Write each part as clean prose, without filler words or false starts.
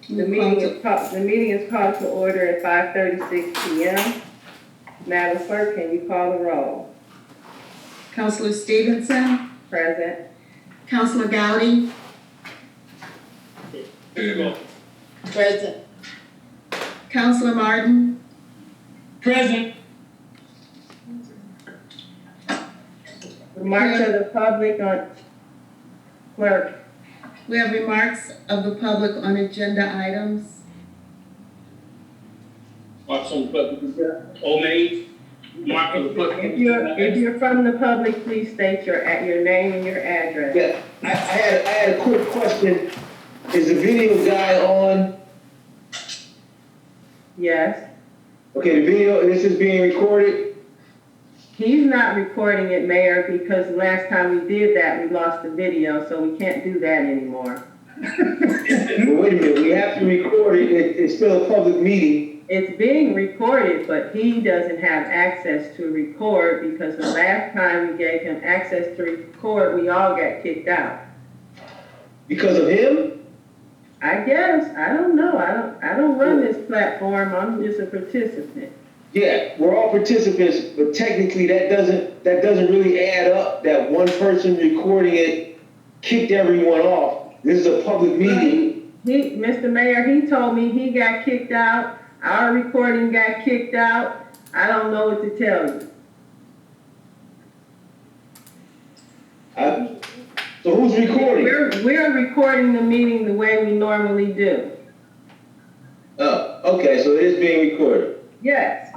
The meeting is called to order at 5:36 p.m. Madam Clerk, can you call the roll? Councilor Stevenson, Present. Councilor Gowdy, Present. Councilor Martin, Present. Remarks of the public on clerk. we have remarks of the public on agenda items. Marks on the public, O'May, mark of the public. If you're from the public, please state your name and your address. Yeah, I had a quick question. Is the video guy on? Yes. Okay, the video, this is being recorded? He's not recording it, Mayor, because last time we did that, we lost the video, so we can't do that anymore. Well, wait a minute, we have to record it. It's still a public meeting. It's being recorded, but he doesn't have access to record because the last time we gave him access to record, we all got kicked out. Because of him? I guess. I don't know. I don't run this platform. I'm just a participant. Yeah, we're all participants, but technically that doesn't really add up that one person recording it kicked everyone off. This is a public meeting. Mr. Mayor, he told me he got kicked out. Our recording got kicked out. I don't know what to tell you. So who's recording? We're recording the meeting the way we normally do. Oh, okay, so it is being recorded. Yes.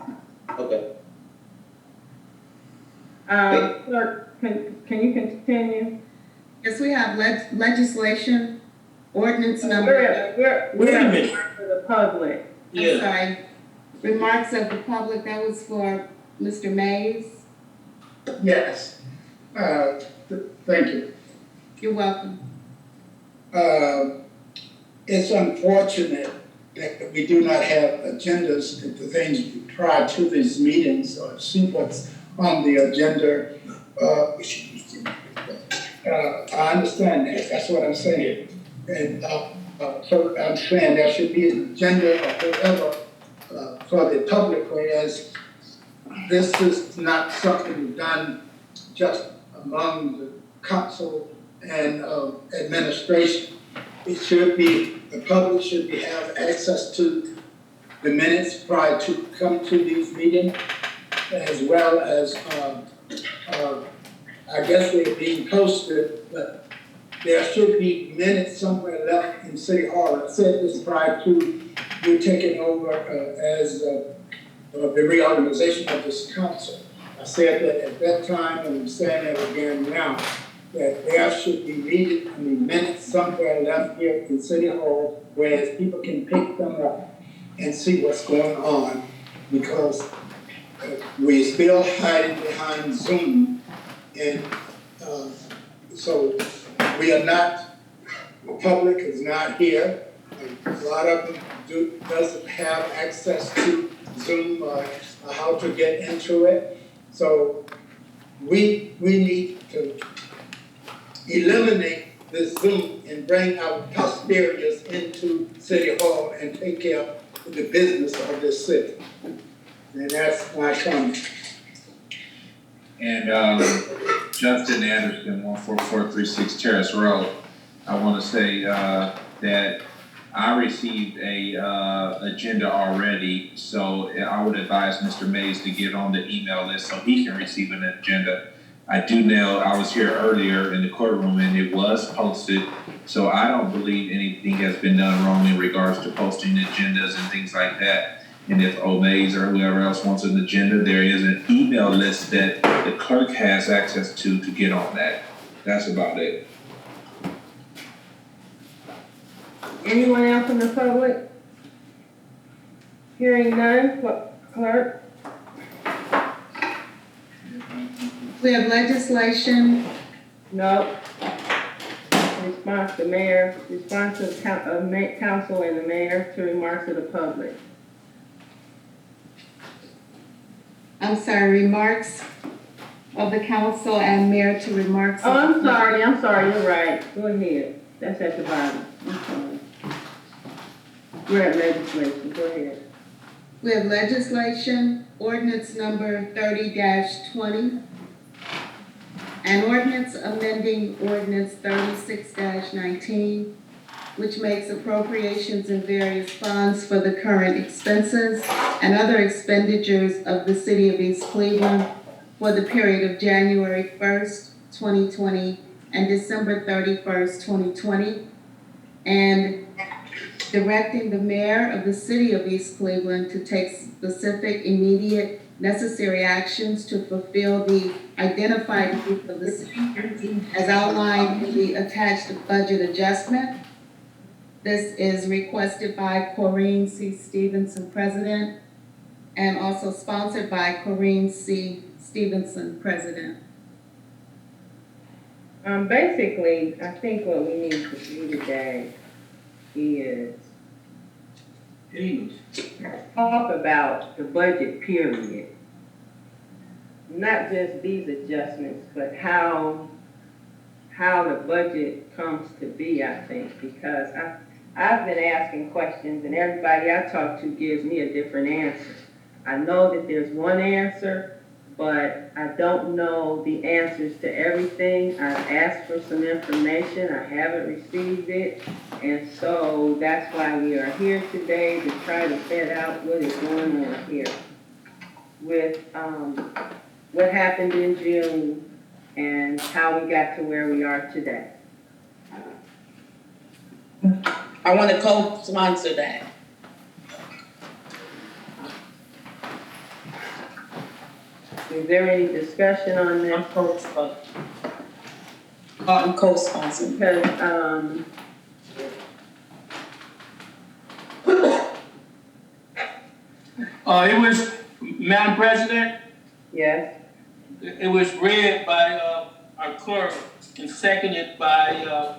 Okay. Clerk, can you continue? Yes, we have legislation, ordinance number. We're for the public. I'm sorry. Remarks of the public, that was for Mr. Mays. Yes. Thank you. You're welcome. It's unfortunate that we do not have agendas for things prior to these meetings or see what's on the agenda. I understand that. That's what I'm saying. And so I'm saying there should be an agenda or whatever for the public, whereas this is not something done just among the council and administration. It should be, the public should have access to the minutes prior to come to these meetings, as well as, I guess they're being posted, but there should be minutes somewhere left in City Hall. I said this prior to you taking over as the reorganization of this council. I said that at that time, and I'm saying it again now, that there should be minutes somewhere left here in City Hall, where people can pick them up and see what's going on, because we're still hiding behind Zoom, and so we are not, the public is not here. A lot of them doesn't have access to Zoom or how to get into it. So we need to eliminate this Zoom and bring our posteriors into City Hall and take care of the business of this city. And that's my comment. And Justin Anderson, 14436 Terrace Road. I want to say that I received a agenda already, so I would advise Mr. Mays to get on the email list so he can receive an agenda. I do know I was here earlier in the courtroom and it was posted, so I don't believe anything has been done wrong in regards to posting agendas and things like that. And if O'Mays or whoever else wants an agenda, there is an email list that the clerk has access to get on that. That's about it. Anyone else from the public? Hearing none, clerk? We have legislation. No. Response to mayor, response to council and the mayor to remarks of the public. I'm sorry, remarks of the council and mayor to remarks. Oh, I'm sorry, you're right. Go ahead. That's at the bottom. I'm sorry. We're at legislation, go ahead. We have legislation, ordinance number 30-20. An ordinance amending ordinance 36-19, which makes appropriations in various funds for the current expenses and other expenditures of the city of East Cleveland for the period of January 1st, 2020 and December 31st, 2020, and directing the mayor of the city of East Cleveland to take specific, immediate, necessary actions to fulfill the identified needs of the city as outlined in the attached budget adjustment. This is requested by Corrine C. Stevenson, President, and also sponsored by Corrine C. Stevenson, President. Basically, I think what we need to do today is talk about the budget period. Not just these adjustments, but how the budget comes to be, I think, because I've been asking questions and everybody I talk to gives me a different answer. I know that there's one answer, but I don't know the answers to everything. I've asked for some information, I haven't received it, and so that's why we are here today, to try to vet out what is going on here with what happened in June and how we got to where we are today. I want to co-sponsor that. Is there any discussion on this? I'm co-sponsoring. Because, It was, Madam President, yes, it was read by, our clerk and seconded by,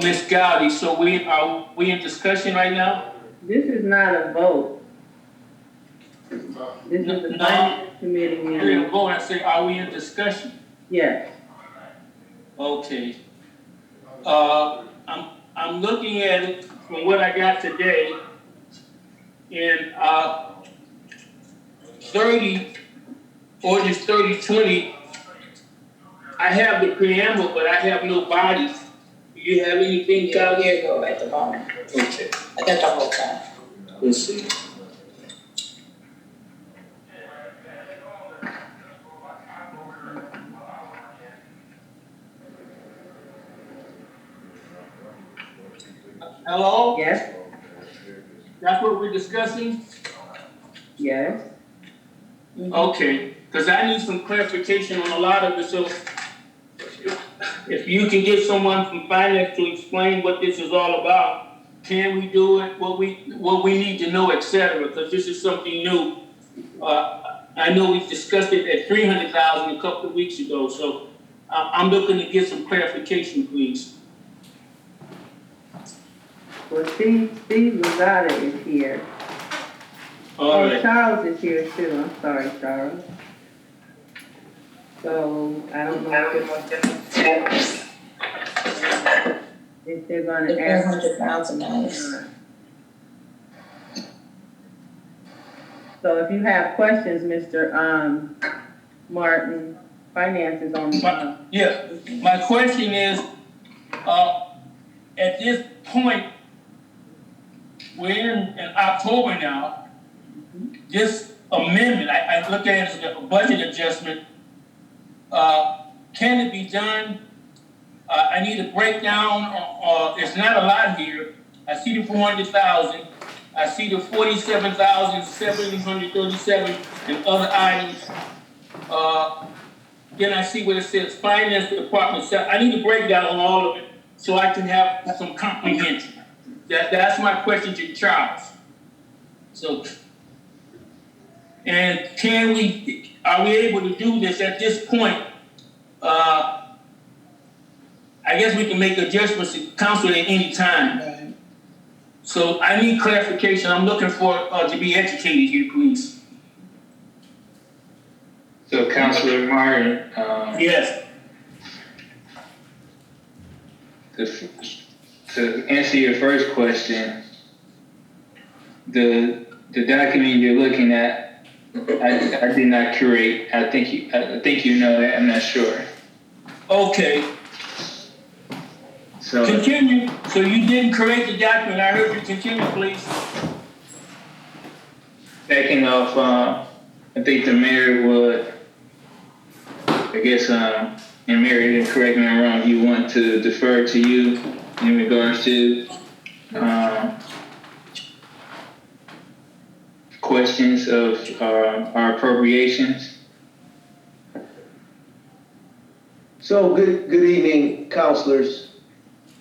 Ms. Gowdy. So are we in discussion right now? this is not a vote. This is a No. finance committee We're meeting. gonna go and say, are we in discussion? Yes, Okay. I'm looking at it from what I got today. In, 3020, I have the preamble, but I have no body. Do you have anything, Yeah, Calvin? here you go at the moment. Okay, I got the whole time. let's see. Hello? yes, That's what we're discussing? yes. Okay, because I need some clarification on a lot of it, so if you can get someone from finance to explain what this is all about, can we do it, what we need to know, et cetera, because this is something new. I know we discussed it at 300,000 a couple of weeks ago, so I'm looking to get some clarification, please. Well, Steve Lozada is here. All Oh, right, Charles is here too, I'm sorry, Charles. So, I don't know if they're gonna The ask. $400,000. So if you have questions, Mr. Martin, finance is on the phone. yeah, my question is, at this point, we're in October now. This amendment, I look at it as a budget adjustment. Can it be done? I need a breakdown, it's not a lot here. I see the 400,000. I see the 47,737 and other items. Then I see what it says, finance department. I need a breakdown on all of it so I can have some comprehension. That's my question to Charles. So, and are we able to do this at this point? I guess we can make adjustments to council at any time. Right. So I need clarification. I'm looking for, to be educated here, please. So Councilor Martin, Yes. to answer your first question, the document you're looking at, I did not curate. I think you know that. I'm not sure. Okay, So continue. So you didn't create the document. I heard you continue, please. backing off, I think the mayor would, I guess, and Mary, correct me if I'm wrong, you want to defer to you in regards to questions of our appropriations. So, good evening, counselors.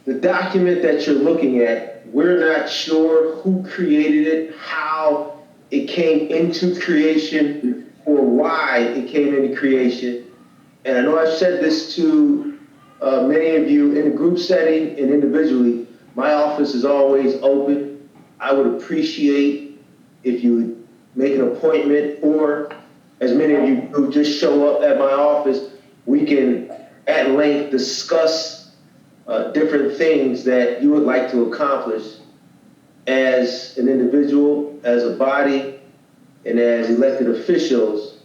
The document that you're looking at, we're not sure who created it, how it came into creation, or why it came into creation. And I know I've said this to many of you in a group setting and individually. My office is always open. I would appreciate if you would make an appointment, or as many of you do, just show up at my office. We can at length discuss different things that you would like to accomplish as an individual, as a body, and as elected officials.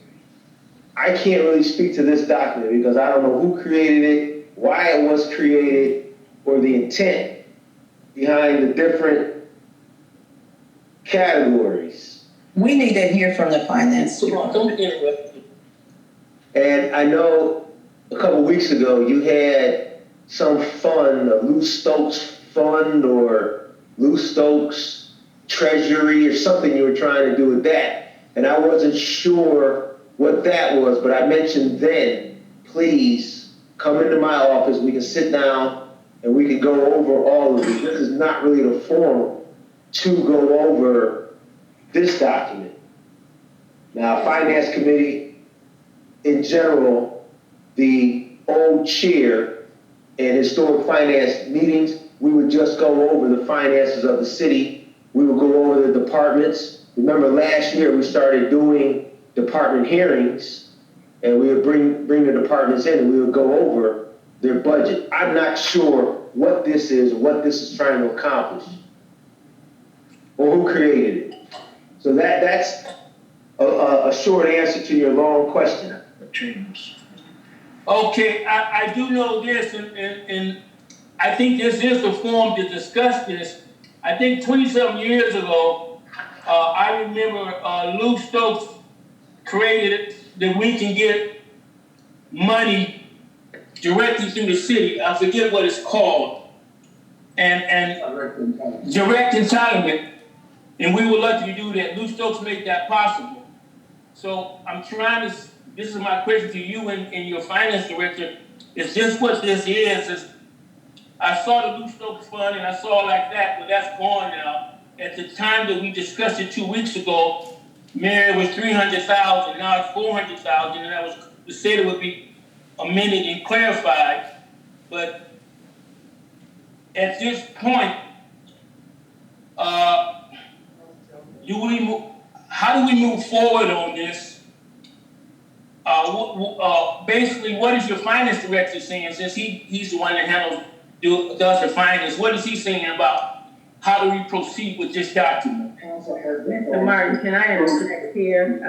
I can't really speak to this document because I don't know who created it, why it was created, or the intent behind the different categories. We need to hear from the finance. Don't interrupt. And I know a couple weeks ago you had some fund, a Lou Stokes fund or Lou Stokes treasury or something you were trying to do with that. And I wasn't sure what that was, but I mentioned then, please come into my office, we can sit down and we can go over all of it. This is not really the forum to go over this document. Now, Finance Committee, in general, the old chair and historic finance meetings, we would just go over the finances of the city. We would go over the departments. Remember last year we started doing department hearings, and we would bring the departments in and we would go over their budget. I'm not sure what this is, what this is trying to accomplish, or who created it. So that's a short answer to your long question. Okay, I do know this, and I think this is the forum to discuss this. I think 20-something years ago, I remember Lou Stokes created it that we can get money directly through the city. I forget what it's called. And direct entitlement. And we were lucky to do that. Lou Stokes made that possible. So I'm trying to, this is my question to you and your finance director. Is this what this is? I saw the Lou Stokes fund and I saw like that, but that's gone now. At the time that we discussed it 2 weeks ago, Mary, was 300,000, now it's 400,000, and that was, the state would be amended and clarified. But at this point, how do we move forward on this? Basically, what is your finance director saying, since he's the one that does the finance? What is he saying about how do we proceed with this document? Mr. Martin, can I interject here?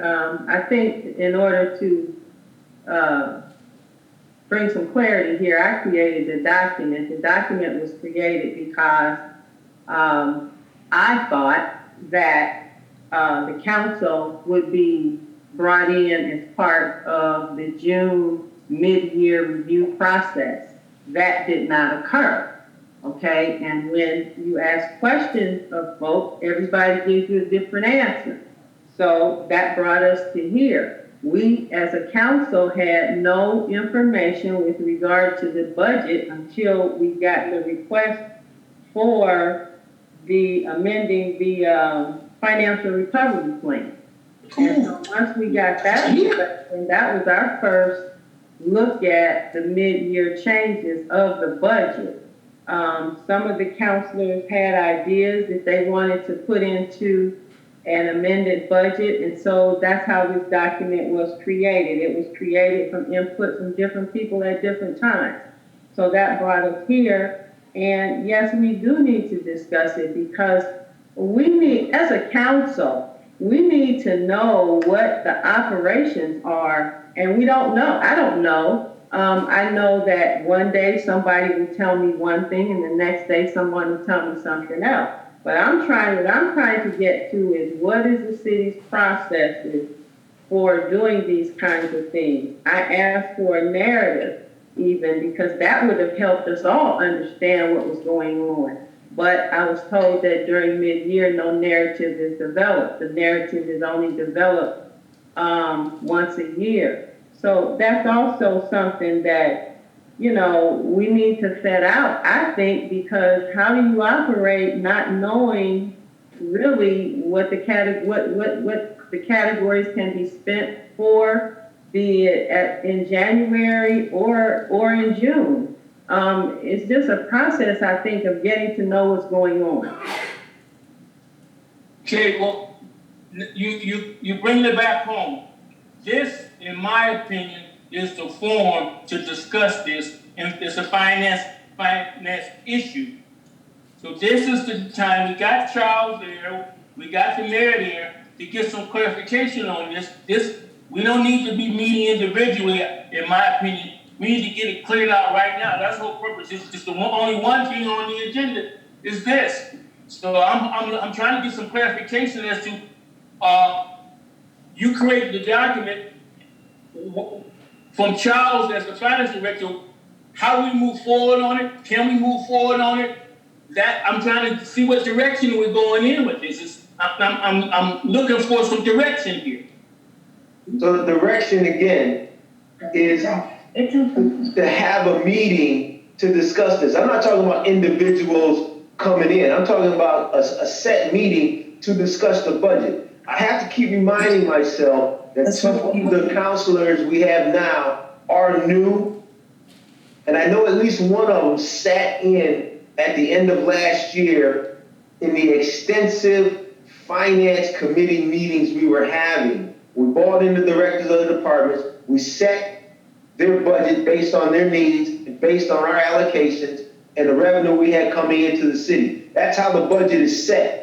I think in order to bring some clarity here, I created the document. The document was created because I thought that the council would be brought in as part of the June mid-year review process. That did not occur. Okay, and when you ask questions of folks, everybody gives you a different answer. So that brought us to here. We, as a council, had no information with regard to the budget until we got the request for the amending the financial recovery plan. And so once we got that, and that was our first look at the mid-year changes of the budget. Some of the counselors had ideas that they wanted to put into an amended budget, and so that's how this document was created. It was created from input from different people at different times. So that brought us here, and yes, we do need to discuss it because we need, as a council, we need to know what the operations are, and we don't know. I don't know. I know that one day somebody will tell me one thing, and the next day someone will tell me something else. But what I'm trying to get to is what is the city's processes for doing these kinds of things. I asked for a narrative even, because that would have helped us all understand what was going on. But I was told that during mid-year, no narrative is developed. The narrative is only developed once a year. So that's also something that, we need to set out, I think, because how do you operate not knowing really what the categories can be spent for, be it in January or in June. It's just a process, I think, of getting to know what's going on. Okay, well, you bring it back home. This, in my opinion, is the forum to discuss this, and it's a finance issue. So this is the time. We got Charles there, we got the mayor there to get some clarification on this. We don't need to be meeting individually, in my opinion. We need to get it cleared out right now. That's the whole purpose. It's just only one thing on the agenda is this. So I'm trying to get some clarification as to you created the document from Charles as the finance director. How we move forward on it? Can we move forward on it? That I'm trying to see what direction we're going in with this. I'm looking for some direction here. So the direction again is to have a meeting to discuss this. I'm not talking about individuals coming in. I'm talking about a set meeting to discuss the budget. I have to keep reminding myself that some of the counselors we have now are new. And I know at least one of them sat in at the end of last year in the extensive finance committee meetings we were having. We brought in the directors of the departments. We set their budget based on their needs and based on our allocations and the revenue we had coming into the city. That's how the budget is set.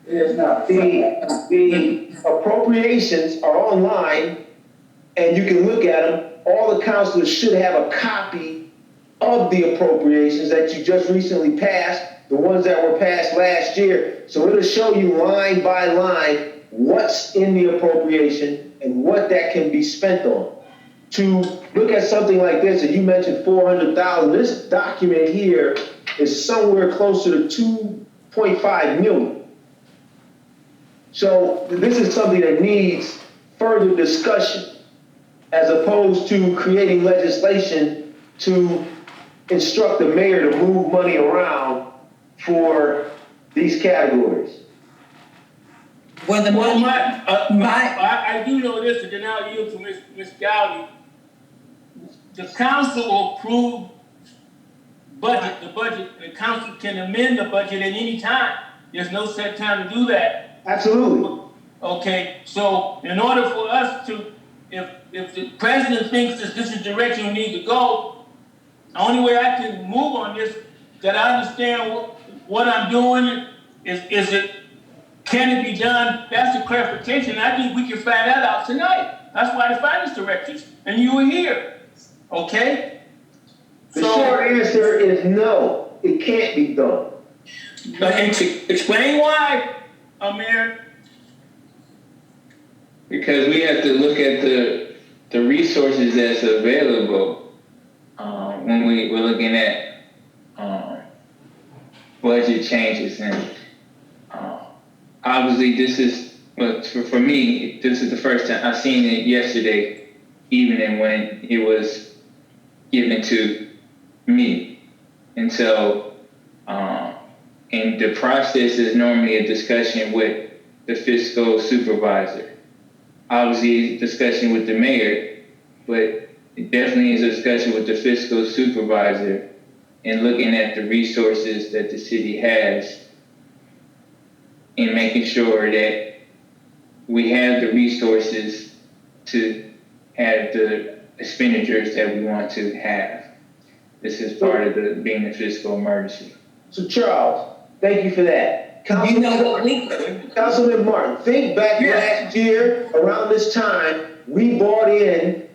It is not. The appropriations are online and you can look at them. All the counselors should have a copy of the appropriations that you just recently passed, the ones that were passed last year. So it'll show you line by line what's in the appropriation and what that can be spent on. To look at something like this, and you mentioned 400,000, this document here is somewhere closer to 2.5 million. So this is something that needs further discussion as opposed to creating legislation to instruct the mayor to move money around for these categories. Well, I do know this, and then I'll yield to Ms. Gowdy. The council will approve the budget. The council can amend the budget at any time. There's no set time to do that. Absolutely. Okay, so in order for us to, if the president thinks that this is the direction we need to go, the only way I can move on this, that I understand what I'm doing, can it be done? That's the clarification. I think we can find that out tonight. That's why the finance directors and you were here. Okay? The short answer is no, it can't be done. And to explain why, Mayor. Because we have to look at the resources that's available when we're looking at budget changes. And obviously this is, well, for me, this is the first time I've seen it yesterday evening when it was given to me. And so, and the process is normally a discussion with the fiscal supervisor. Obviously, discussion with the mayor, but it definitely is a discussion with the fiscal supervisor and looking at the resources that the city has and making sure that we have the resources to have the expenditures that we want to have. This is part of being a fiscal emergency. So Charles, thank you for that. You know what we, Councilman Martin, think back Yes. last year, around this time, we brought in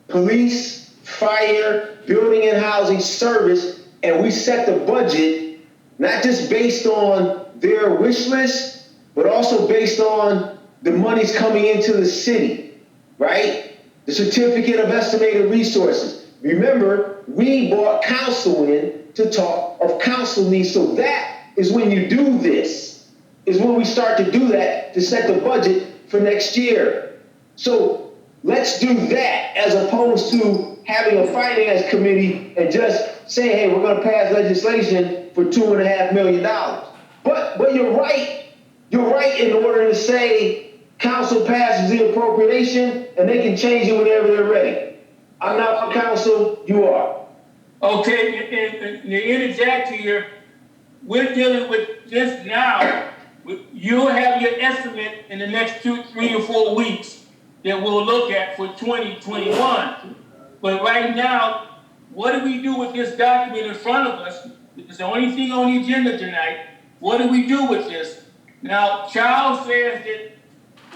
police, fire, building and housing service, and we set the budget, not just based on their wish list, but also based on the monies coming into the city, right? The certificate of estimated resources. Remember, we brought council in to talk of council needs, so that is when you do this, is when we start to do that to set the budget for next year. So let's do that as opposed to having a finance committee and just saying, hey, we're gonna pass legislation for $2.5 million. But you're right in order to say council passes the appropriation and they can change it whenever they're ready. I'm not on council, you are. Okay, and to interject here, we're dealing with this now. You'll have your estimate in the next 2, 3, or 4 weeks that we'll look at for 2021. But right now, what do we do with this document in front of us? It's the only thing on the agenda tonight. What do we do with this? Now, Charles says that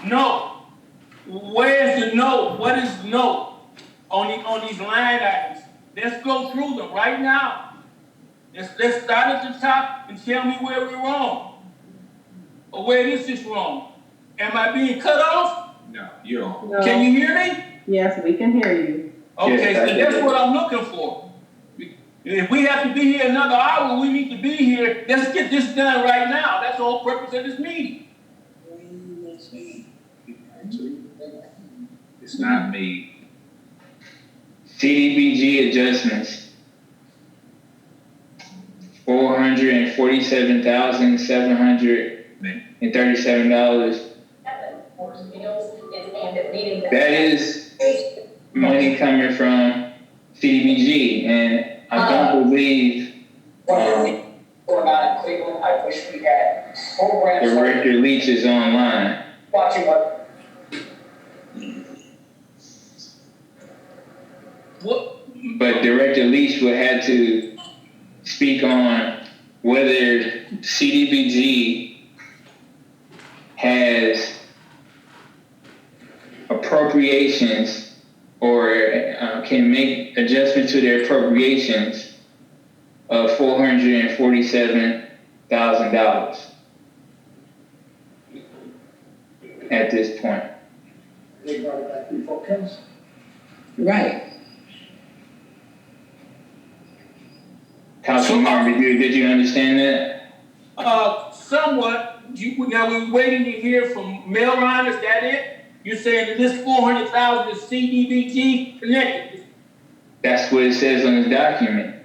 no. Where's the no? What is no on these line items? Let's go through them right now. Let's start at the top and tell me where we're wrong. Or where this is wrong. Am I being cut off? No, you don't. No. Can you hear me? Yes, we can hear you. Okay, Yes, I so can. that's what I'm looking for. If we have to be here another hour, we need to be here. Let's get this done right now. That's the whole purpose of this meeting. It's not me. CDBG adjustments. $447,737. That is money coming from CDBG, and I don't believe Director Leach is online. What? But Director Leach would have to speak on whether CDBG has appropriations or can make adjustments to their appropriations of $447,000 at this point. They brought it back before council. right. Councilman Martin, did you understand that? Somewhat. Now we're waiting to hear from Melron. Is that it? You're saying that this 400,000 is CDBG connected? That's what it says on the document.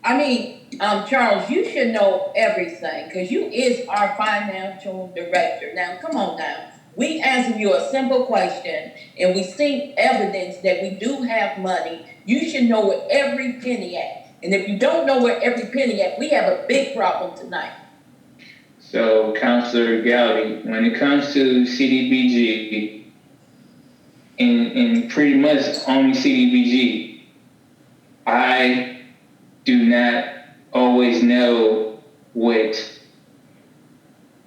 I mean, Charles, you should know everything, because you is our financial director. Now, come on now. We answer you a simple question, and we see evidence that we do have money. You should know where every penny at. And if you don't know where every penny at, we have a big problem tonight. So, Councilor Gowdy, when it comes to CDBG, and pretty much only CDBG, I do not always know what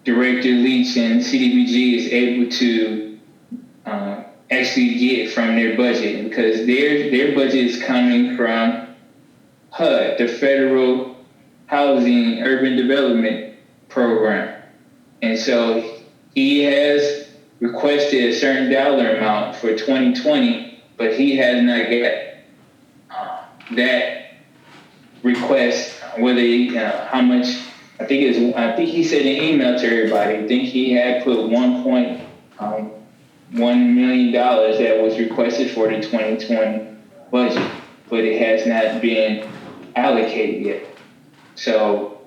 Director Leach and CDBG is able to actually get from their budget, because their budget is coming from HUD, the Federal Housing Urban Development Program. And so he has requested a certain dollar amount for 2020, but he has not got that request, whether how much. I think he said in email to everybody. I think he had put $1.1 million that was requested for the 2020 budget, but it has not been allocated yet. So.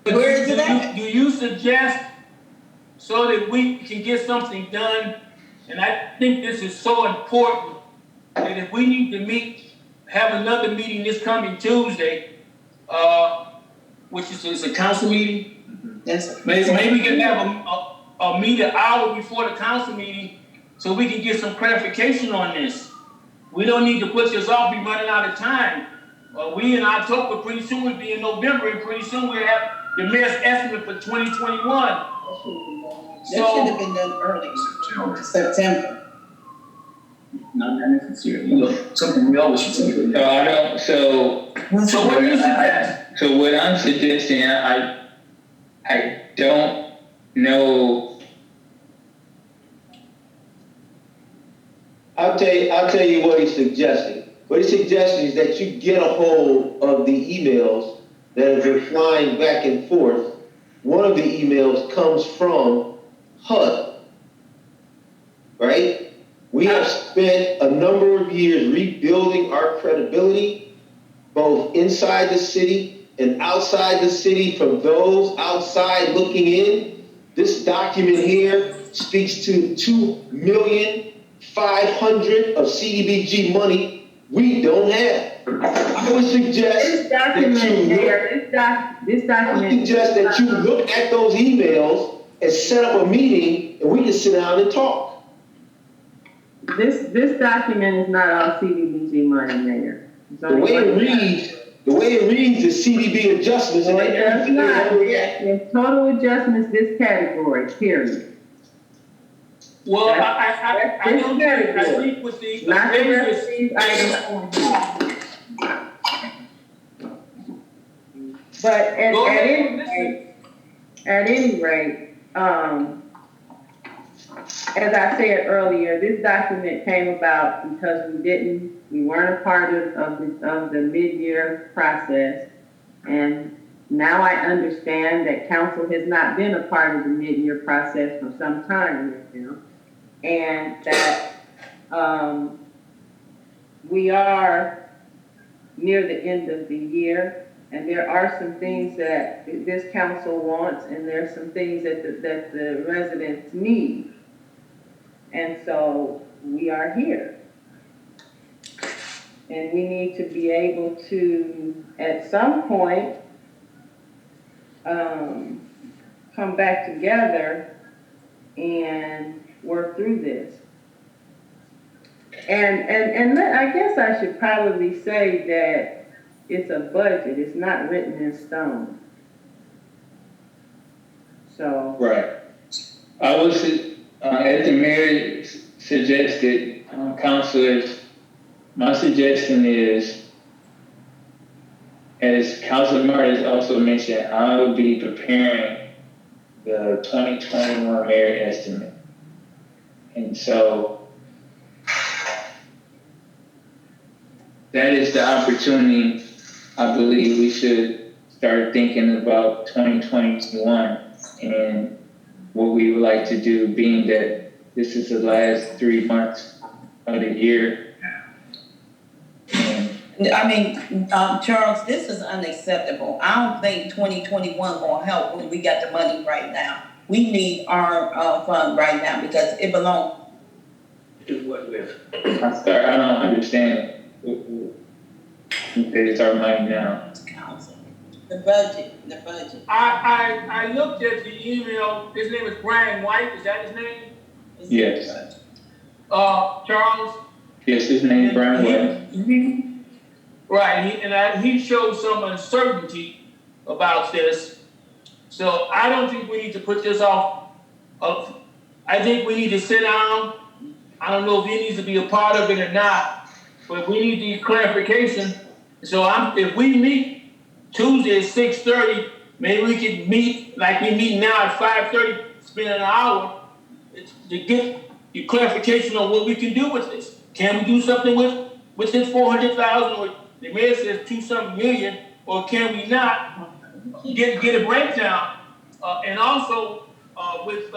Where is it at? Do you suggest, so that we can get something done, and I think this is so important, that if we need to have another meeting this coming Tuesday, which is a council meeting? Yes. Maybe we can have a meeting an hour before the council meeting so we can get some clarification on this. We don't need to put this off, be running out of time. We in October, pretty soon we'll be in November, and pretty soon we'll have the mayor's estimate for 2021. That should have been done early. September. Not necessarily. You know, something we always should say. No, I don't, So what do you suggest? so what I'm suggesting, I don't know. I'll tell you what he's suggesting. What he's suggesting is that you get a hold of the emails that have been flying back and forth. One of the emails comes from HUD, right? We have spent a number of years rebuilding our credibility, both inside the city and outside the city, from those outside looking in. This document here speaks to 2,500,000 of CDBG money we don't have. I would suggest This document here, this I document. would suggest that you look at those emails and set up a meeting and we can sit down and talk. This document is not all CDBG money, Mayor. It's The only way it one- reads is CDB adjustments and No, it does everything not. over here. There's total adjustments this category, period. Well, I That's don't very think, I good. think with the Not the rest previous, of these items on here. But Go ahead, listen. at any rate, as I said earlier, this document came about because we weren't a part of the mid-year process. And now I understand that council has not been a part of the mid-year process for some time now. And that, we are near the end of the year, and there are some things that this council wants, and there's some things that the residents need. And so we are here. And we need to be able to, at some point, come back together and work through this. And I guess I should probably say that it's a budget, it's not written in stone. So. Right. I was, as the mayor suggested, councilors, my suggestion is, as Councilor Martin also mentioned, I will be preparing the 2021 mayor estimate. And so that is the opportunity I believe we should start thinking about 2021 and what we would like to do, being that this is the last 3 months of the year. I mean, Charles, this is unacceptable. I don't think 2021 gonna help when we got the money right now. We need our, fund right now because it belongs. do what with? I'm sorry, I don't understand. It's our money now. Council. The budget. I looked at the email, his name is Brian White, is that his name? Yes. Charles? Yes, his name is Brian White. Right, he showed some uncertainty about this. So I don't think we need to put this off. I think we need to sit down. I don't know if he needs to be a part of it or not, but we need the clarification. So if we meet Tuesday at 6:30, maybe we could meet like we meet now at 5:30, spend an hour to get the clarification on what we can do with this. Can we do something with this 400,000, or the mayor says 2-something million, or can we not get a breakdown? And also with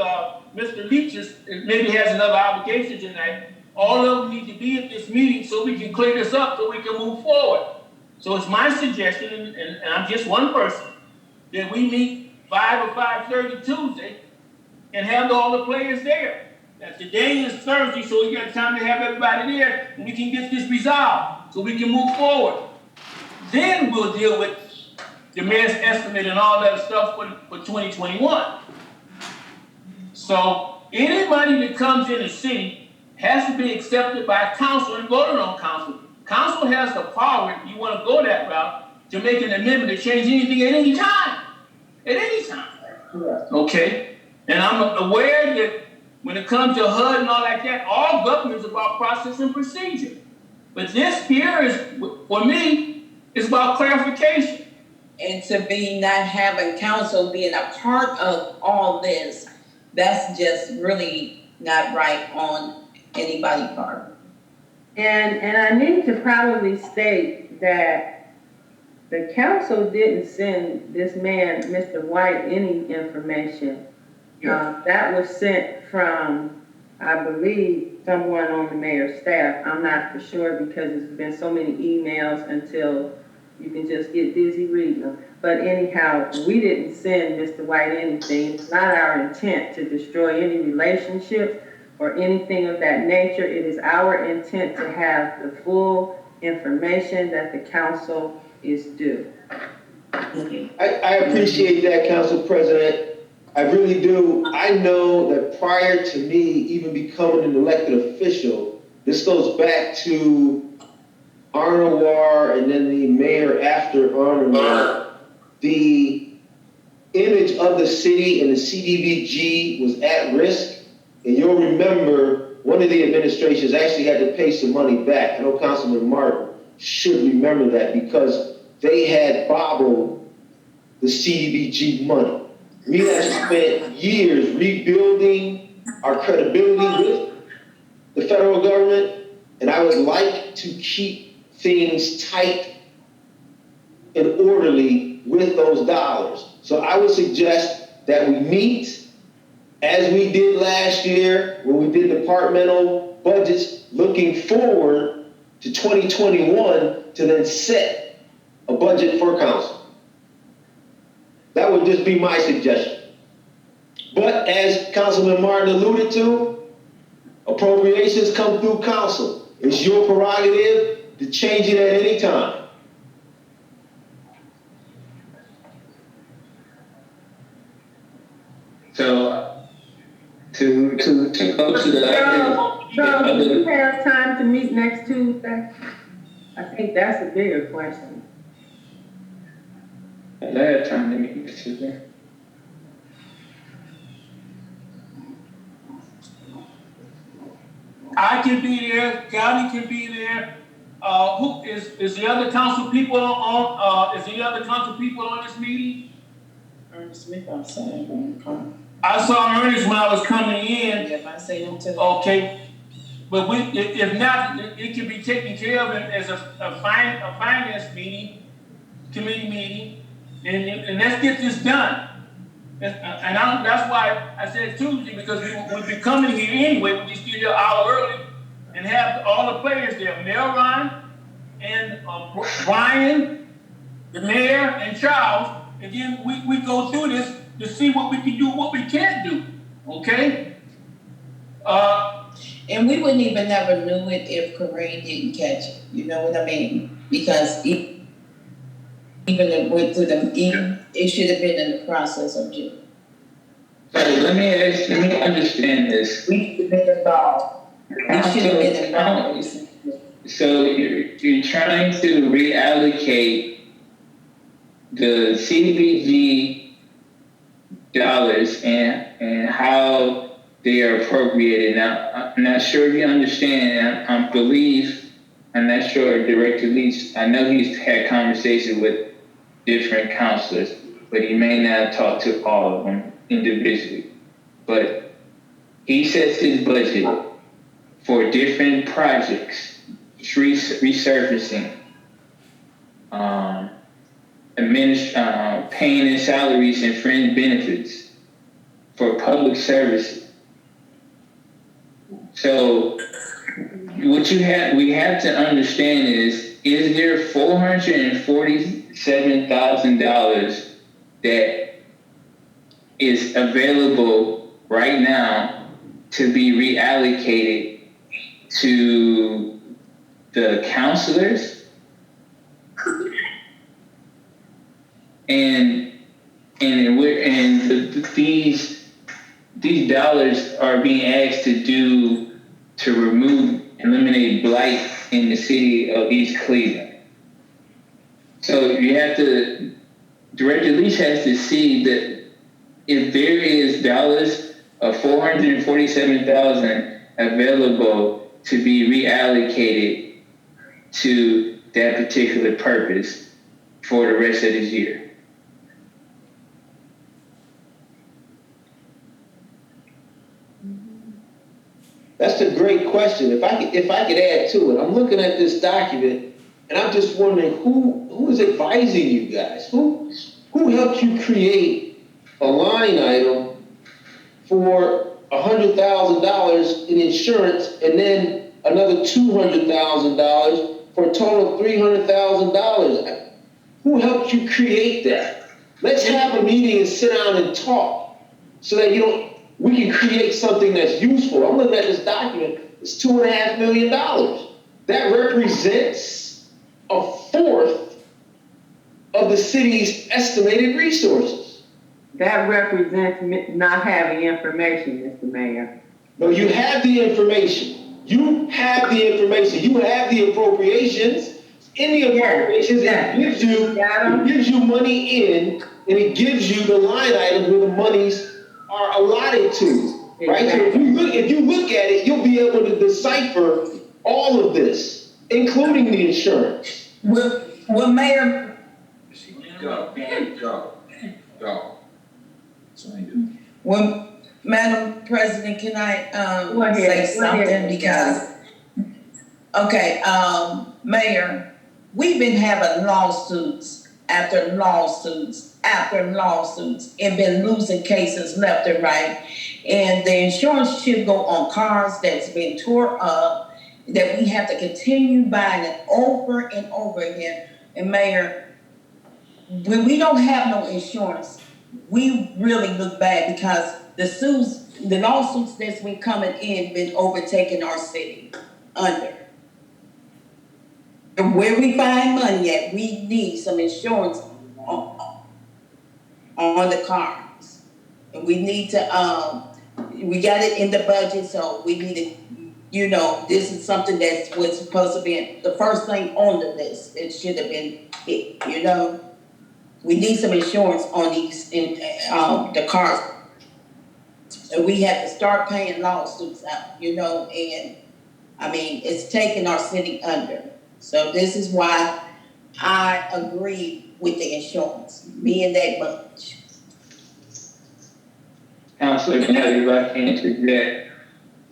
Mr. Leach's, maybe has another obligation tonight. All of them need to be at this meeting so we can clear this up, so we can move forward. So it's my suggestion, and I'm just one person, that we meet 5 or 5:30 Tuesday and have all the players there. Now, today is Thursday, so we got time to have everybody there, and we can get this resolved, so we can move forward. Then we'll deal with the mayor's estimate and all that stuff for 2021. So any money that comes in the city has to be accepted by council and voted on council. council has the power, if you wanna go that route, to make an amendment to change anything at any time. At any time. Correct. Okay? And I'm aware that when it comes to HUD and all like that, all government is about process and procedure. But this here is, for me, is about clarification. And to be not having council being a part of all this, that's just really not right on anybody's part. And I need to probably state that the council didn't send this man, Mr. White, any information. That was sent from, I believe, someone on the mayor's staff. I'm not for sure because there's been so many emails until you can just get dizzy reading them. But anyhow, we didn't send Mr. White anything. It's not our intent to destroy any relationships or anything of that nature. It is our intent to have the full information that the council is due. I appreciate that, Council President. I really do. I know that prior to me even becoming an elected official, this goes back to Arnawar and then the mayor after Arnawar, the image of the city and the CDBG was at risk. And you'll remember one of the administrations actually had to pay some money back. I know Councilman Martin should remember that because they had bobbled the CDBG money. We have spent years rebuilding our credibility with the federal government, and I would like to keep things tight and orderly with those dollars. So I would suggest that we meet as we did last year when we did departmental budgets looking forward to 2021 to then set a budget for council. That would just be my suggestion. But as Councilman Martin alluded to, appropriations come through council. It's your prerogative to change it at any time. So, to go to the So, do you have time to meet next Tuesday? I think that's a bigger question. I have time to meet this Tuesday. I can be there, County can be there. Who is the other council people on, is the other council people on this meeting? Ernest Smith, I'm saying, I saw Ernest when I was coming in. yeah, I say him too. Okay, but if not, it can be taken care of as a finance meeting, committee meeting, and let's get this done. That's why I said Tuesday, because we'll be coming here anyway, we'll just get here an hour early and have all the players there, Mayor Ron and Brian, the mayor, and Charles, and then we go through this to see what we can do, what we can't do, okay? And we wouldn't even never knew it if Corinne didn't catch it, you know what I mean? Because even if it went through it should have been in the process of June. So let me understand this. We should have been involved. We should have been involved. So you're trying to reallocate the CDBG dollars and how they are appropriated. Now, I'm not sure if you understand. I'm not sure Director Leach, I know he's had conversations with different counselors, but he may not talk to all of them individually. But he sets his budget for different projects, resurfacing, paying in salaries and fringe benefits for public services. So what we have to understand is there $447,000 that is available right now to be reallocated to the counselors and these dollars are being asked to eliminate blight in the city of East Cleveland. So you have to, Director Leach has to see that if there is dollars of $447,000 available to be reallocated to that particular purpose for the rest of this year. That's a great question. If I could add to it, I'm looking at this document and I'm just wondering who is advising you guys? Who helped you create a line item for $100,000 in insurance and then another $200,000 for a total of $300,000? Who helped you create that? Let's have a meeting and sit down and talk so that we can create something that's useful. I'm looking at this document, it's $2.5 million. That represents a fourth of the city's estimated resources. That represents not having information, Mr. Mayor. No, you have the information. You have the information. You have the appropriations. In the appropriations, it gives you money in, and it gives you the line items where the monies are allotted to. Right? Exactly. So if you look at it, you'll be able to decipher all of this, including the insurance. Well, Mayor, Go. That's what I do. well, Madam President, can I, Go ahead. say something? Because, okay, Mayor, we've been having lawsuits after lawsuits after lawsuits and been losing cases left and right. And the insurance should go on cars that's been tore up, that we have to continue buying it over and over again. And Mayor, when we don't have no insurance, we really look bad because the lawsuits that's been coming in been overtaking our city under. And where we find money at, we need some insurance on the cars. And we need to, we got it in the budget, so we need to, this is something that was supposed to be the first thing on the list. It should have been hit, We need some insurance on these, the cars. And we have to start paying lawsuits out, and I mean, it's taking our city under. So this is why I agree with the insurance, being that much. Councilor, if I can interject.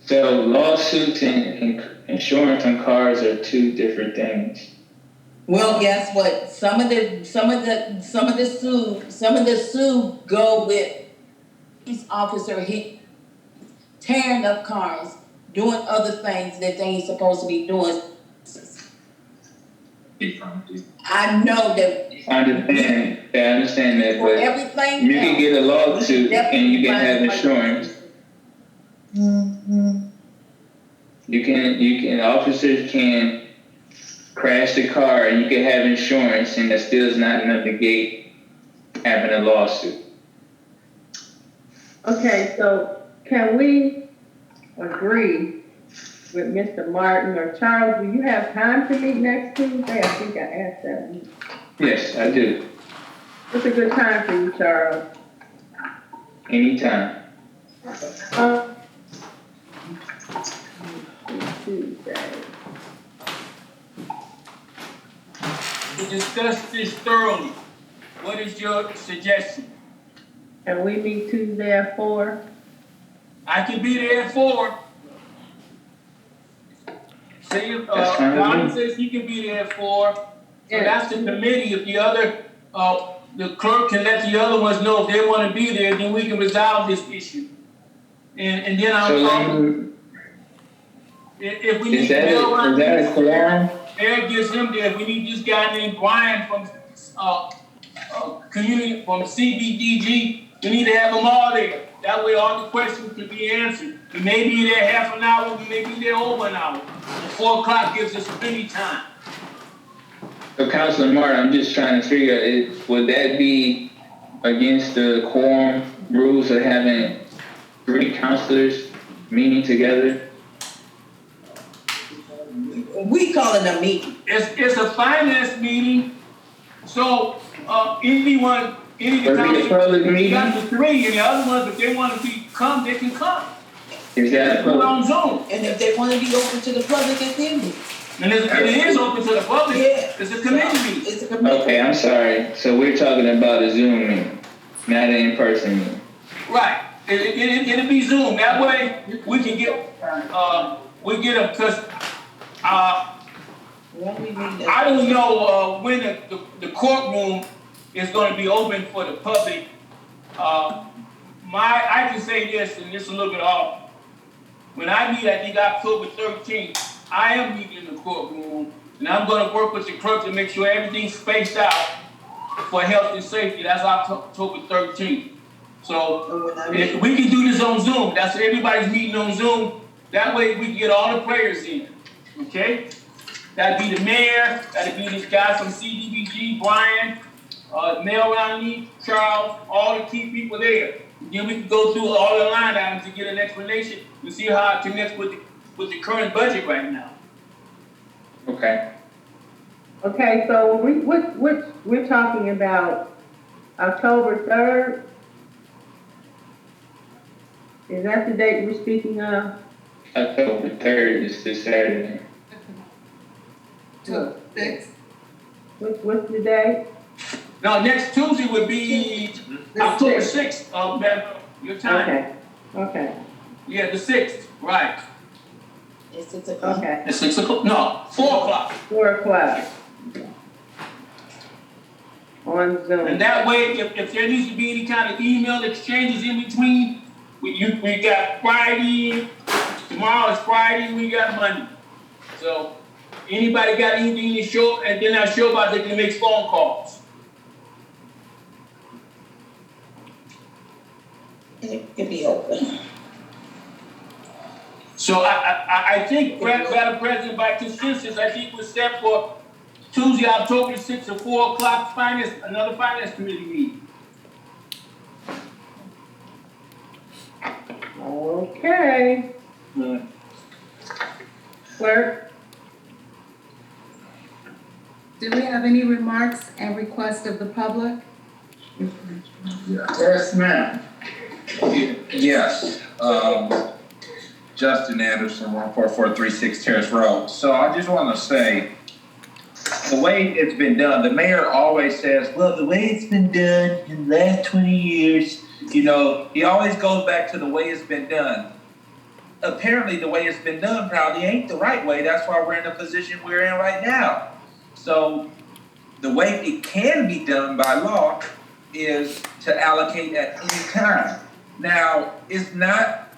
So lawsuits and insurance on cars are two different things. Well, guess what? Some of the sue go with police officer tearing up cars, doing other things that they ain't supposed to be doing. I know that. I understand that, but everything you can get a lawsuit and you can have insurance. Mm-hmm. Officers can crash the car and you can have insurance, and that still is not enough to negate having a lawsuit. Okay, so can we agree with Mr. Martin or Charles? Do you have time to meet next Tuesday? I think I asked that one. Yes, I do. What's a good time for you, Charles? Anytime. Tuesday. To discuss this thoroughly, what is your suggestion? Can we meet Tuesday at 4? I can be there at 4. Say if Don says he can be there at 4, so that's the committee. If the other, the clerk can let the other ones know if they want to be there, then we can resolve this issue. And then I'll talk. If we need Mayor gets him there. If we need this guy named Brian from community from CBDG, we need to have them all there. That way all the questions can be answered. We may be there half an hour, we may be there over an hour. 4 o'clock gives us plenty time. So Councilor Martin, I'm just trying to figure out, would that be against the quorum rules of having 3 councilors meeting together? We call it a meeting. It's a finance meeting, so, any Would it be a county, public you meeting? got the three, and the other ones, if they wanna come, they can come. Is that a Put it public? on Zoom, And if they wanna be open to the public, it can be. and it is open to the public, Yeah. it's a committee meeting. It's a committee. Okay, I'm sorry. So we're talking about a Zoom meeting, not an in-person meeting. Right, it'll be Zoom, that way, we can get, we get them, cause, When we meet, I don't know, when the courtroom is gonna be open for the public. I can say this, and this is a little bit off. When I meet, I think October 13th, I am meeting in the courtroom, and I'm gonna work with the clerk to make sure everything's spaced out for health and safety. That's October 13th. So, if we can do this on Zoom, that's everybody's meeting on Zoom. That way we can get all the players in, okay? That'd be the mayor, that'd be this guy from CDBG, Brian, Mel Rowney, Charles, all the key people there. Then we can go through all the line items to get an explanation to see how it connects with the current budget right now. Okay. Okay, so we're talking about October 3rd? Is that the date we're speaking of? October 3rd is this Saturday. So, next, What's the date? Now, next Tuesday would be October 6th, your time. Okay, Yeah, the 6th, right. it's 6 o'clock. okay. At 6 o'clock, no, 4 o'clock. 4 o'clock. On Zoom. And that way, if there needs to be any kind of email exchanges in between, we got Friday, tomorrow is Friday, we got Monday. So, anybody got anything to show, and then I show about they can make phone calls. It can be open. So I think, Madam President, by consensus, I think we're set for Tuesday, October 6th at 4 o'clock, another finance committee meeting. Okay. Clerk? do we have any remarks and requests of the public? Yes, ma'am. Yes, Justin Anderson, 14436 Terrace Road. So I just want to say, the way it's been done, the mayor always says, well, the way it's been done in the last 20 years, you know, he always goes back to the way it's been done. Apparently, the way it's been done probably ain't the right way. That's why we're in the position we're in right now. So the way it can be done by law is to allocate at any time. Now, it's not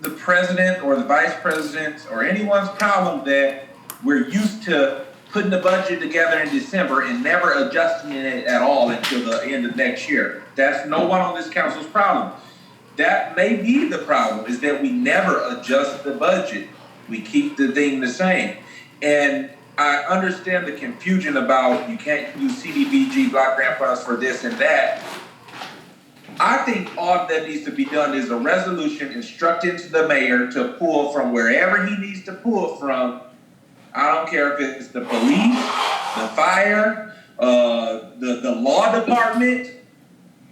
the president or the vice president or anyone's problem that we're used to putting the budget together in December and never adjusting it at all until the end of next year. That's no one on this council's problem. That may be the problem, is that we never adjust the budget. We keep the thing the same. And I understand the confusion about you can't use CDBG block grant funds for this and that. I think all that needs to be done is a resolution instructing the mayor to pull from wherever he needs to pull from. I don't care if it's the police, the fire, the law department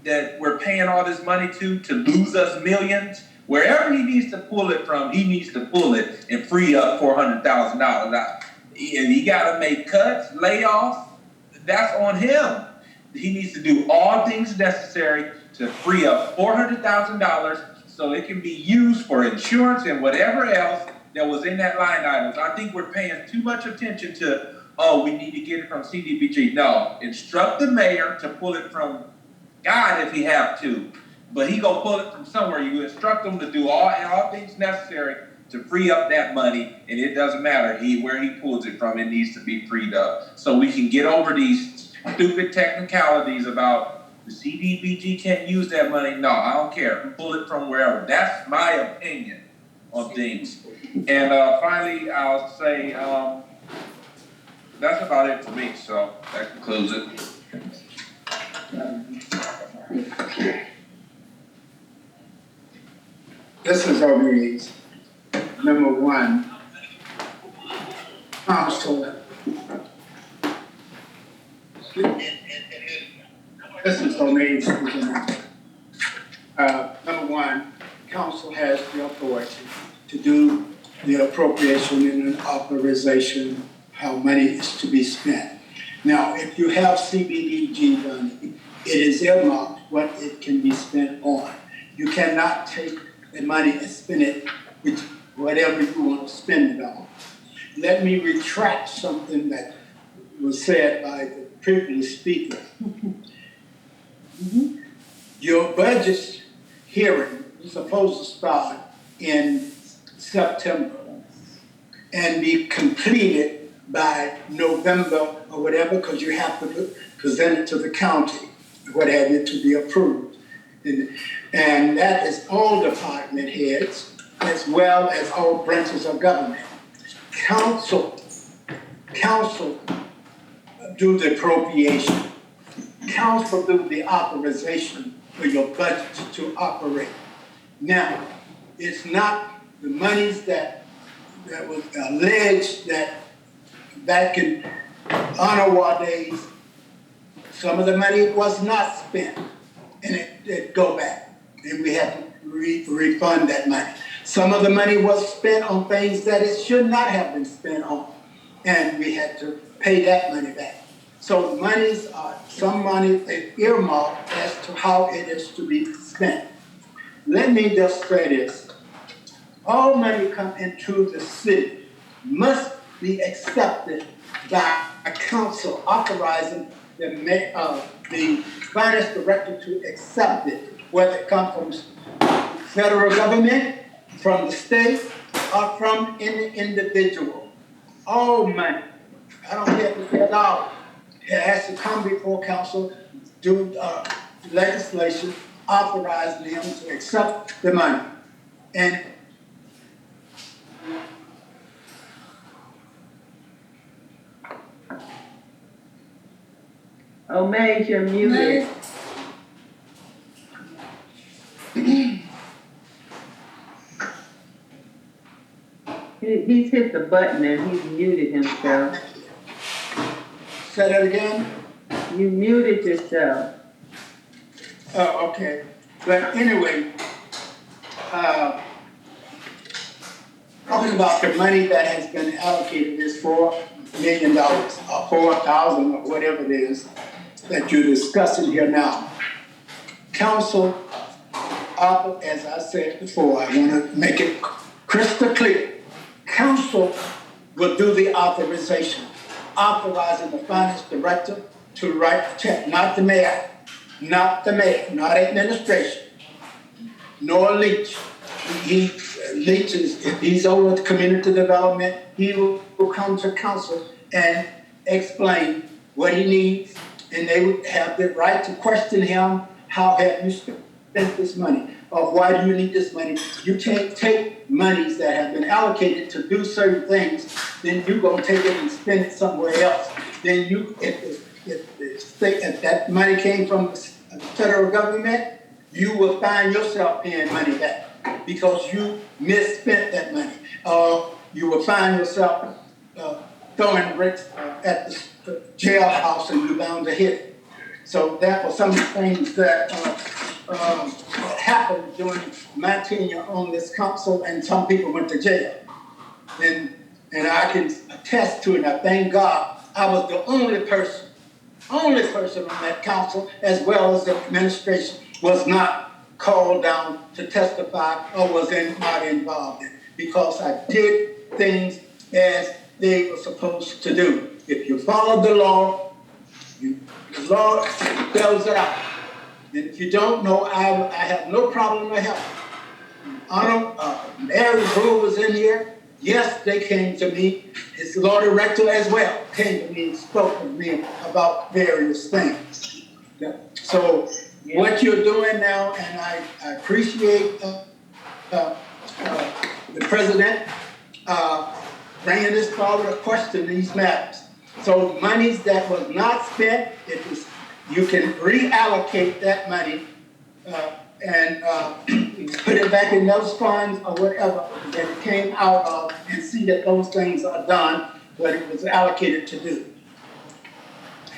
that we're paying all this money to lose us millions. Wherever he needs to pull it from, he needs to pull it and free up $400,000. And he got to make cuts, layoffs. That's on him. He needs to do all things necessary to free up $400,000 so it can be used for insurance and whatever else that was in that line items. I think we're paying too much attention to, oh, we need to get it from CDBG. No, instruct the mayor to pull it from God if he have to, but he gonna pull it from somewhere. You instruct him to do all things necessary to free up that money, and it doesn't matter where he pulls it from. It needs to be freed up so we can get over these stupid technicalities about the CDBG can't use that money. No, I don't care. Pull it from wherever. That's my opinion on things. And finally, I'll say that's about it for me. So that concludes it. This is our meetings. Number one, council. This is domain. Number one, council has the authority to do the appropriation and an authorization, how money is to be spent. Now, if you have CBDG money, it is earmarked what it can be spent on. You cannot take the money and spend it with whatever you want to spend it on. Let me retract something that was said by the previous speaker. Your budget hearing is supposed to start in September and be completed by November or whatever, because you have to present it to the county, what have you, to be approved. And that is all department heads, as well as all branches of government. Council do the appropriation. Council do the authorization for your budget to operate. Now, it's not the monies that was alleged that back in honor war days, some of the money was not spent, and it go back, and we have to refund that money. Some of the money was spent on things that it should not have been spent on, and we had to pay that money back. So monies are, some money is earmarked as to how it is to be spent. Let me just say this. All money come into the city must be accepted by a council authorizing the finance director to accept it, whether it comes from federal government, from the state, or from any individual. All money, I don't care if it's $1, it has to come before council, do legislation, authorize them to accept the money. And Mays, you're muted. He's hit the button and he's muted himself. say that again? You muted yourself. Oh, okay. But anyway, talking about the money that has been allocated, is $4 million or 4,000 or whatever it is that you're discussing here now. Council, as I said before, I want to make it crystal clear. Council will do the authorization, authorizing the finance director to write the check, not the mayor, not administration, nor Leach. Leach is, if he's over the community development, he will come to council and explain what he needs, and they would have the right to question him, how have you spent this money? Or why do you need this money? You can't take monies that have been allocated to do certain things, then you go take it and spend it somewhere else. Then you, if that money came from the federal government, you will find yourself paying money back because you misspent that money. You will find yourself throwing bricks at the jailhouse and you're bound to hit it. So that was some of the things that happened during my tenure on this council, and some people went to jail. And I can attest to it, and I thank God I was the only person on that council, as well as the administration, was not called down to testify or was not involved in, because I did things as they were supposed to do. If you follow the law, the law spells it out. And if you don't know, I have no problem with help. Aaron Brewer was in here. Yes, they came to me. His law director as well came to me and spoke to me about various things. So what you're doing now, and I appreciate the president bringing this forward to question these matters. So monies that was not spent, you can reallocate that money and put it back in those funds or whatever that it came out of, and see that those things are done what it was allocated to do.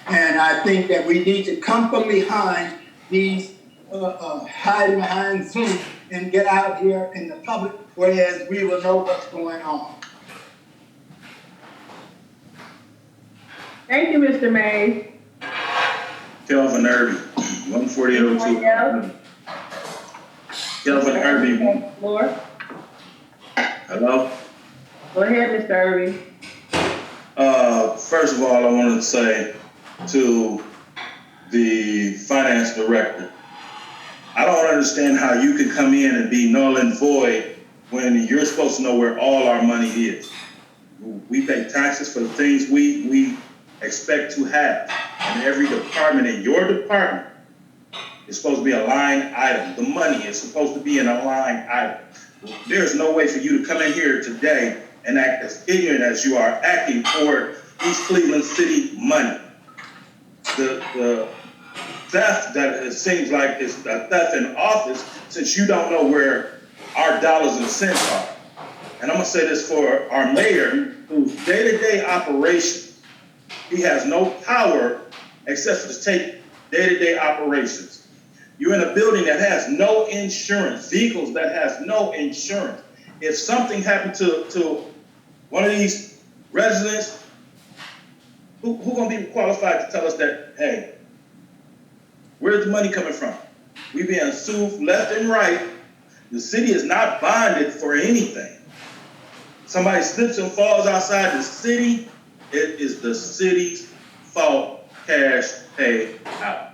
And I think that we need to come from behind these, hiding behind Zoom and get out here in the public, whereas we will know what's going on. Thank you, Mr. Mays. Kelvin Irby, 14802. Anyone else? Kelvin Irby, Floor. hello? Go ahead, Mr. Irby. First of all, I wanted to say to the finance director, I don't understand how you can come in and be null and void when you're supposed to know where all our money is. We pay taxes for the things we expect to have. And every department in your department is supposed to be a line item. The money is supposed to be in a line item. There's no way for you to come in here today and act as ignorant as you are acting toward East Cleveland City money. The theft that it seems like is a theft in office, since you don't know where our dollars and cents are. And I'm gonna say this for our mayor, whose day-to-day operations, he has no power except for to take day-to-day operations. You're in a building that has no insurance, vehicles that has no insurance. If something happened to one of these residents, who gonna be qualified to tell us that, hey, where's the money coming from? We being sued left and right. The city is not bonded for anything. Somebody slips and falls outside the city, it is the city's fault, cash paid out.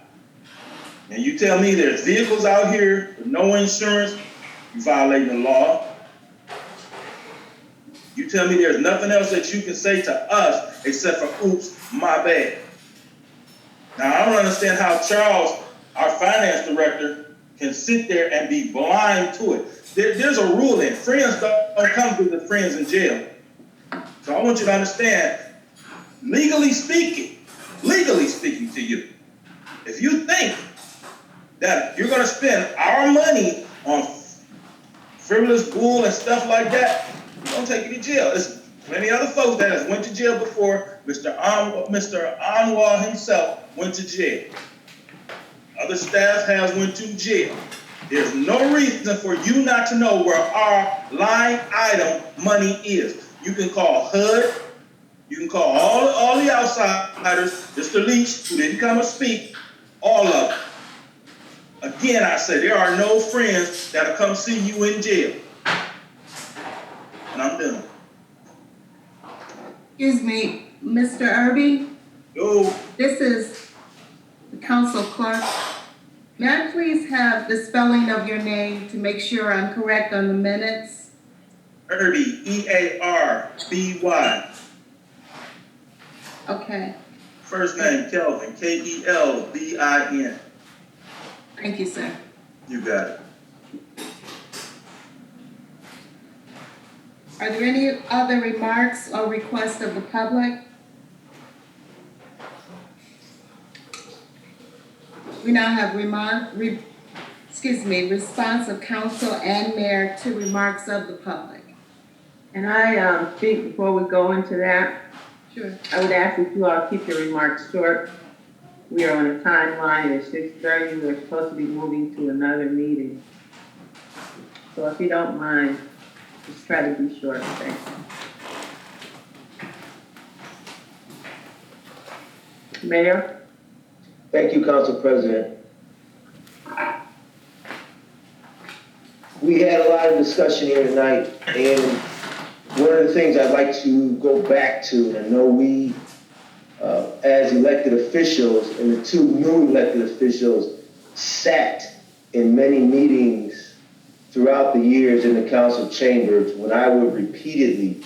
And you tell me there's vehicles out here with no insurance, you violating the law. You tell me there's nothing else that you can say to us except for, oops, my bad. Now, I don't understand how Charles, our finance director, can sit there and be blind to it. There's a ruling. Friends don't come with the friends in jail. So I want you to understand, legally speaking to you, if you think that you're going to spend our money on frivolous bull and stuff like that, we're going to take you to jail. There's plenty other folks that has went to jail before. Mr. Anwar himself went to jail. Other staff has went to jail. There's no reason for you not to know where our line item money is. You can call HUD. You can call all the outsiders, Mr. Leach, who didn't come and speak, all of them. Again, I say there are no friends that'll come see you in jail. And I'm done. Excuse me, Mr. Irby, Yo, this is the council clerk. May I please have the spelling of your name to make sure I'm correct on the minutes? Irby, E-A-R-B-Y. Okay, First name Kelvin, K-E-L-V-I-N. thank you, sir. You got it. Are there any other remarks or requests of the public? We now have response of council and mayor to remarks of the public. And I think before we go into that, Sure. I would ask that you all keep your remarks short. We are on a timeline at 6:30. We're supposed to be moving to another meeting. So if you don't mind, just try to be short. Thank you. Mayor? Thank you, Council President. We had a lot of discussion here tonight, and one of the things I'd like to go back to, and I know we, as elected officials, and the two new elected officials, sat in many meetings throughout the years in the council chambers when I would repeatedly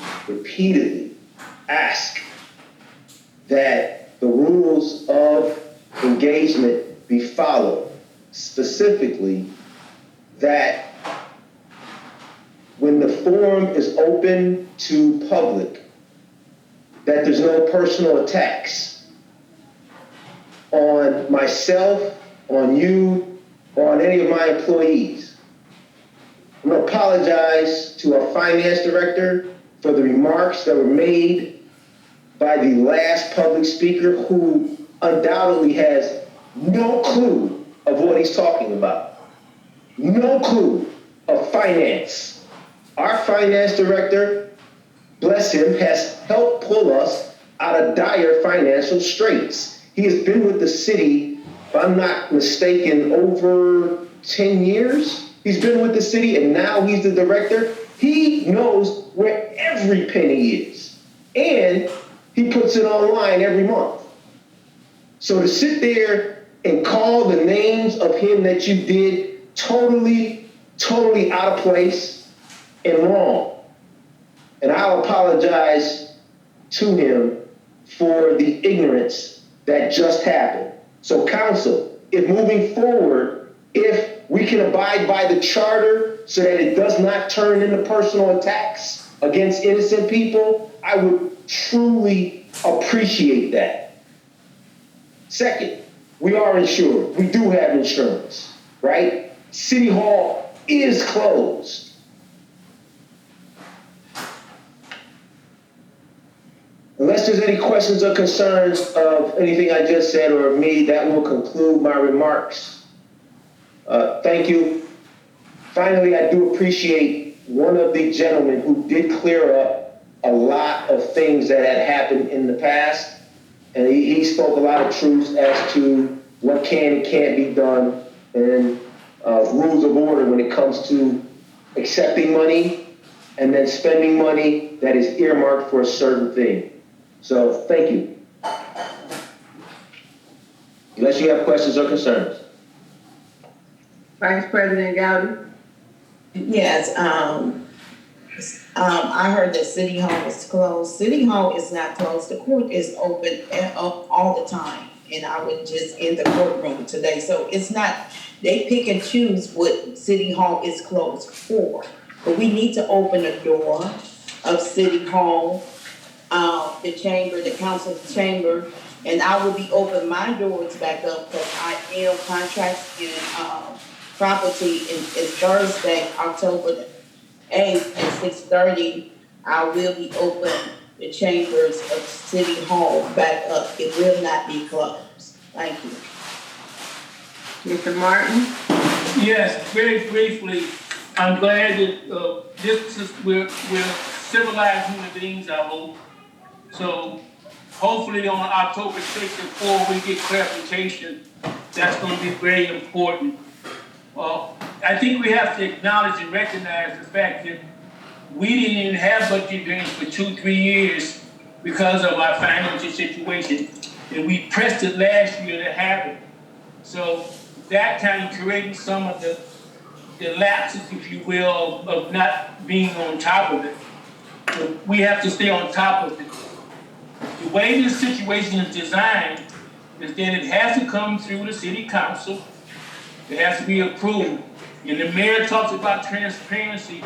ask that the rules of engagement be followed, specifically that when the forum is open to public, that there's no personal attacks on myself, on you, or on any of my employees. I'm gonna apologize to our finance director for the remarks that were made by the last public speaker who undoubtedly has no clue of what he's talking about. No clue of finance. Our finance director, bless him, has helped pull us out of dire financial straits. He has been with the city, if I'm not mistaken, over 10 years. He's been with the city and now he's the director. He knows where every penny is. And he puts it online every month. So to sit there and call the names of him that you did totally out of place and wrong. And I'll apologize to him for the ignorance that just happened. So council, if moving forward, if we can abide by the charter so that it does not turn into personal attacks against innocent people, I would truly appreciate that. Second, we are insured. We do have insurance, right? City Hall is closed. Unless there's any questions or concerns of anything I just said or of me, that will conclude my remarks. Thank you. Finally, I do appreciate one of the gentlemen who did clear up a lot of things that had happened in the past. And he spoke a lot of truths as to what can and can't be done and rules of order when it comes to accepting money and then spending money that is earmarked for a certain thing. So thank you. Unless you have questions or concerns. Vice President Gowdy? Yes, I heard that City Hall is closed. City Hall is not closed. The court is open all the time. And I was just in the courtroom today. So it's not, they pick and choose what City Hall is closed for. But we need to open the door of City Hall, the chamber, the council's chamber. And I will be opening my doors back up because I am contracting property is Thursday, October 8th at 6:30. I will be open the chambers of City Hall back up. It will not be closed. Thank you. Mr. Martin? Yes, very briefly, I'm glad that we're civilized human beings, I hope. So hopefully on October 6th and 4th, we get clarification. That's going to be very important. I think we have to acknowledge and recognize the fact that we didn't even have budget hearings for 2-3 years because of our financial situation. And we pressed it last year to have it. So that kind of created some of the lapses, if you will, of not being on top of it. So we have to stay on top of it. The way this situation is designed is that it has to come through the city council. It has to be approved. And the mayor talks about transparency.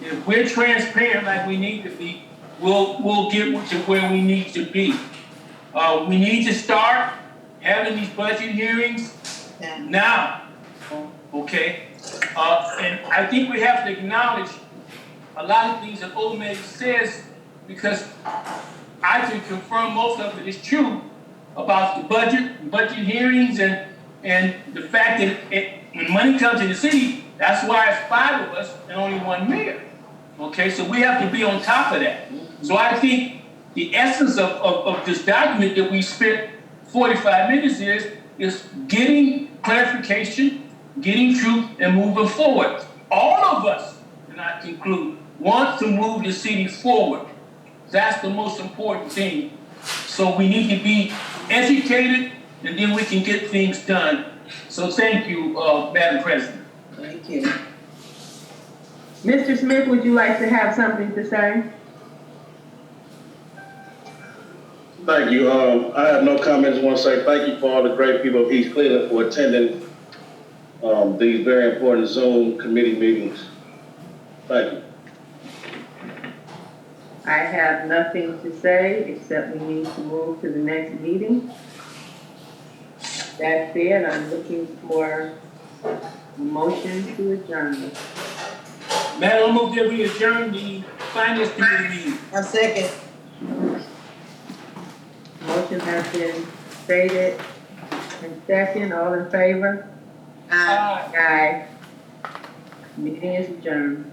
If we're transparent like we need to be, we'll get to where we need to be. We need to start having these budget hearings now, okay? And I think we have to acknowledge a lot of things that Old Man says, because I can confirm most of it is true about the budget hearings, and the fact that when money comes to the city, that's why it's 5 of us and only 1 mayor. Okay, so we have to be on top of that. So I think the essence of this document that we spent 45 minutes is getting clarification, getting truth, and moving forward. All of us, and I conclude, want to move the city forward. That's the most important thing. So we need to be educated, and then we can get things done. So thank you, Madam President. Thank you. Mr. Smith, would you like to have something to say? Thank you. I have no comments. I want to say thank you for all the great people of East Cleveland for attending these very important Zoom committee meetings. Thank you. I have nothing to say except we need to move to the next meeting. That's it. I'm looking for a motion to adjourn. Madam, I move that we adjourn the Finance Committee meeting. A second. has been stated and second, all in favor? Aye. Meeting is adjourned.